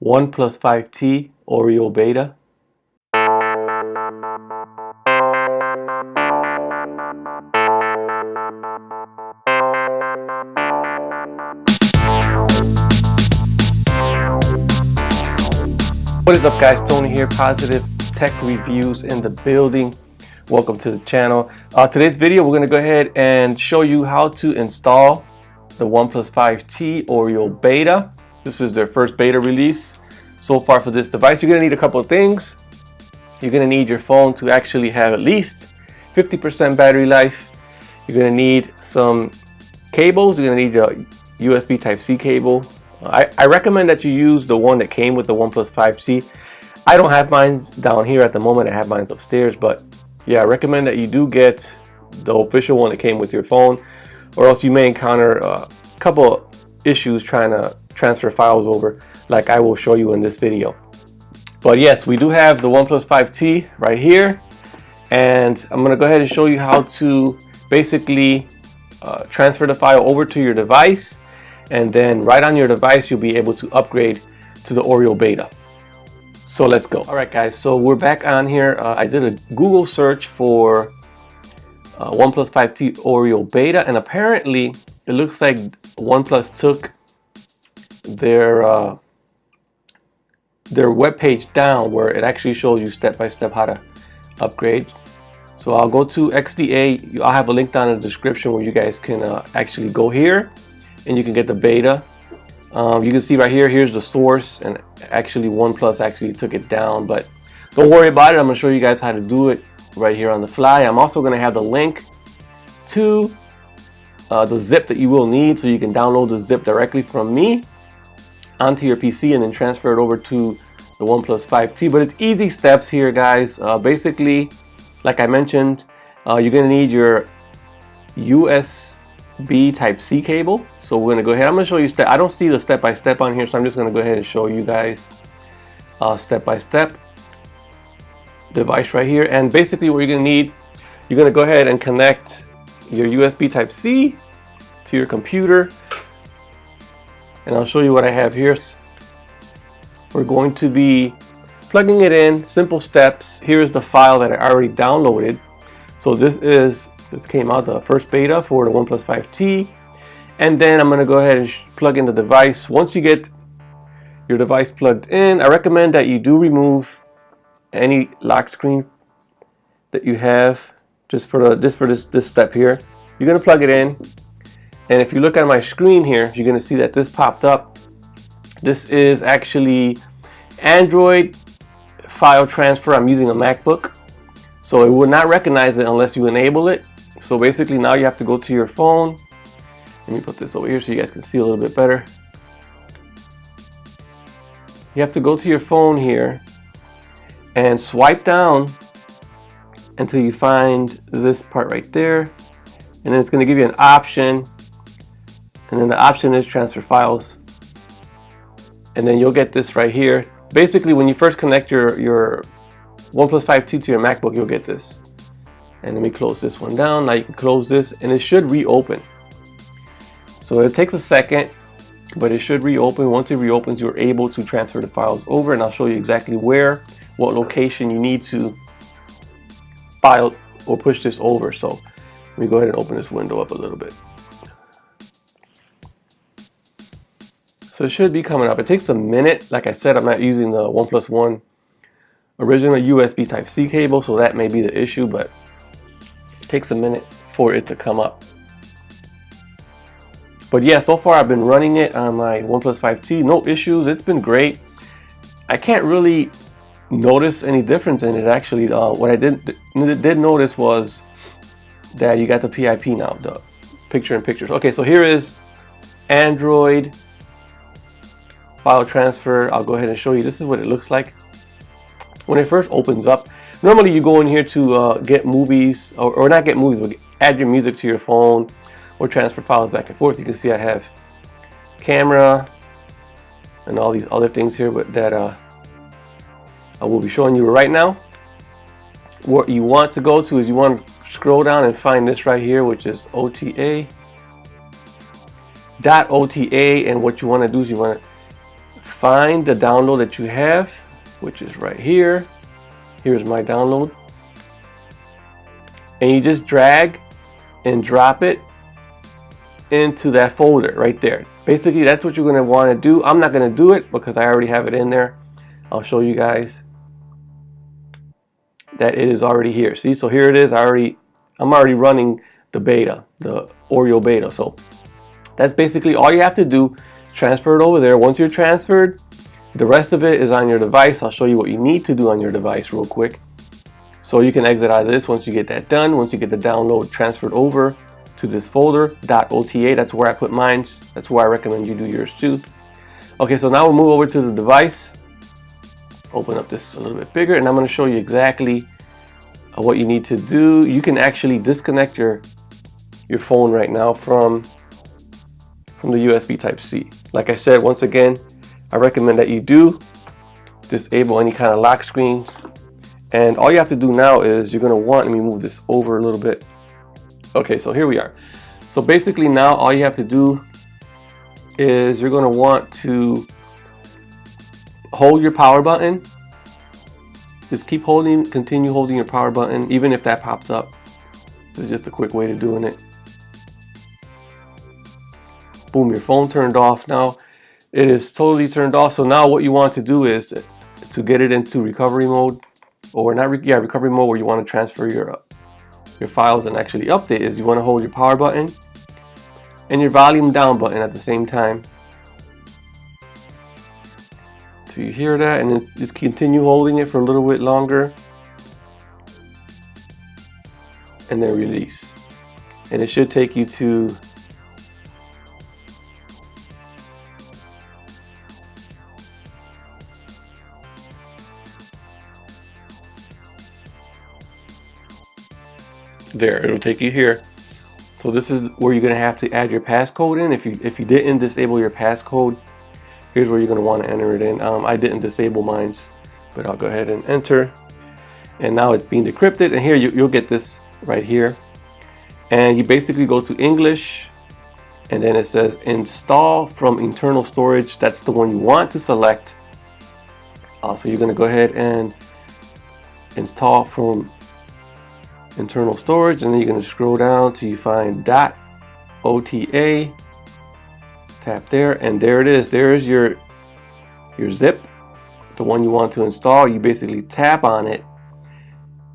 OnePlus 5T Oreo beta. What is up, guys? Tony here, Positive Tech Reviews in the building. Welcome to the channel. Today's video, we're going to go ahead and show you how to install the OnePlus 5T Oreo beta. This is their first beta release so far for this device. You're going to need a couple of things. You're going to need your phone to actually have at least 50% battery life. You're going to need some cables. You're going to need a USB Type-C cable. I recommend that you use the one that came with the OnePlus 5C. I don't have mine down here at the moment. I have mine upstairs, but yeah, I recommend that you do get the official one that came with your phone, or else you may encounter a couple issues trying to transfer files over, like I will show you in this video. But yes, we do have the OnePlus 5T right here, and I'm going to go ahead and show you how to basically transfer the file over to your device. And then right on your device, you'll be able to upgrade to the Oreo beta. So let's go. All right, guys, so we're back on here. I did a Google search for OnePlus 5T Oreo beta, and apparently it looks like OnePlus took their web page down, where it actually shows you step by step how to upgrade. So I'll go to XDA. I'll have a link down in the description where you guys can actually go here and you can get the beta. You can see right here, here's the source, and actually OnePlus actually took it down, but don't worry about it. I'm gonna show you guys how to do it right here on the fly. I'm also gonna have the link to the zip that you will need, so you can download the zip directly from me onto your PC and then transfer it over to the OnePlus 5T. But it's easy steps here, guys. Basically, like I mentioned, you're gonna need your USB Type-C cable. So we're gonna go ahead. I'm gonna show you I don't see the step-by-step on here, so I'm just gonna go ahead and show you guys step-by-step device right here. And basically what you're gonna need, you're gonna go ahead and connect your USB Type-C to your computer. And I'll show you what I have here. We're going to be plugging it in, simple steps. Here's the file that I already downloaded. So this came out, the first beta for the OnePlus 5T. And then I'm going to go ahead and plug in the device. Once you get your device plugged in, I recommend that you do remove any lock screen that you have just for this step here. You're going to plug it in, and if you look at my screen here, you're going to see that this popped up. This is actually Android file transfer. I'm using a MacBook, so it will not recognize it unless you enable it. So basically now you have to go to your phone. Let me put this over here so you guys can see a little bit better. You have to go to your phone here and swipe down until you find this part right there. And then it's going to give you an option. And then the option is transfer files. And then you'll get this right here. Basically, when you first connect your OnePlus 5T to your MacBook, you'll get this. And let me close this one down. Now you can close this and it should reopen. So it takes a second, but it should reopen. Once it reopens, you're able to transfer the files over, and I'll show you exactly what location you need to file or push this over. So let me go ahead and open this window up a little bit. So it should be coming up. It takes a minute. Like I said, I'm not using the OnePlus One original USB Type-C cable, so that may be the issue, but it takes a minute for it to come up. But yeah, so far I've been running it on my OnePlus 5T, no issues. It's been great. I can't really notice any difference in it, actually. What I did notice was that you got the PIP now, the picture-in-pictures. Okay, so here is Android file transfer. I'll go ahead and show you. This is what it looks like when it first opens up. Normally you go in here to get movies, or not get movies, but add your music to your phone, or transfer files back and forth. You can see I have camera and all these other things here, but that I will be showing you right now. What you want to go to is you want to scroll down and find this right here, which is OTA. .OTA, and what you want to do is you want to find the download that you have, which is right here. Here's my download. And you just drag and drop it into that folder right there. Basically, that's what you're going to want to do. I'm not going to do it because I already have it in there. I'll show you guys that it is already here. See, so here it is. I'm already running the beta, the Oreo beta. So that's basically all you have to do. Transfer it over there. Once you're transferred, the rest of it is on your device. I'll show you what you need to do on your device real quick. So you can exit out of this once you get that done. Once you get the download transferred over to this folder, .ota, that's where I put mine. That's where I recommend you do yours too. Okay, so now we'll move over to the device. Open up this a little bit bigger, and I'm going to show you exactly what you need to do. You can actually disconnect your phone right now from the USB Type-C. Like I said, once again, I recommend that you do disable any kind of lock screens. And all you have to do now is you're going to want, let me move this over a little bit. Okay, so here we are. So basically now all you have to do is you're going to want to hold your power button. Just keep holding, continue holding your power button, even if that pops up. This is just a quick way to doing it. Boom, your phone turned off. Now it is totally turned off. So now what you want to do is to get it into recovery mode, or not, recovery mode, where you want to transfer your files and actually update, is you want to hold your power button and your volume down button at the same time. So you hear that, and then just continue holding it for a little bit longer, and then release. And it should take you to there. It'll take you here. So this is where you're going to have to add your passcode in. If you didn't disable your passcode, here's where you're going to want to enter it in. I didn't disable mine, but I'll go ahead and enter. And now it's being decrypted. And here you'll get this right here. And you basically go to English, and then it says install from internal storage. That's the one you want to select. So you're going to go ahead and install from internal storage, and then you're going to scroll down till you find .ota. Tap there, and there it is. There is your zip, the one you want to install. You basically tap on it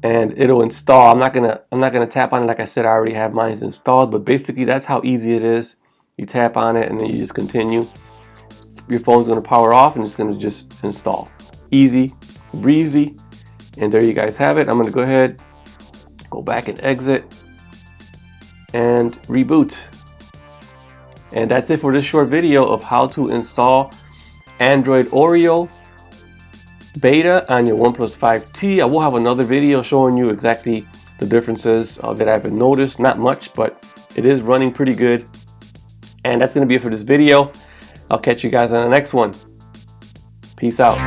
and it'll install. I'm not gonna tap on it. Like I said, I already have mine installed, but basically that's how easy it is. You tap on it and then you just continue. Your phone's gonna power off and it's gonna just install. Easy, breezy, and there you guys have it. I'm gonna go ahead, go back and exit and reboot. And that's it for this short video of how to install Android Oreo beta on your OnePlus 5T. I will have another video showing you exactly the differences that I've noticed. Not much, but it is running pretty good. And that's going to be it for this video. I'll catch you guys on the next one. Peace out.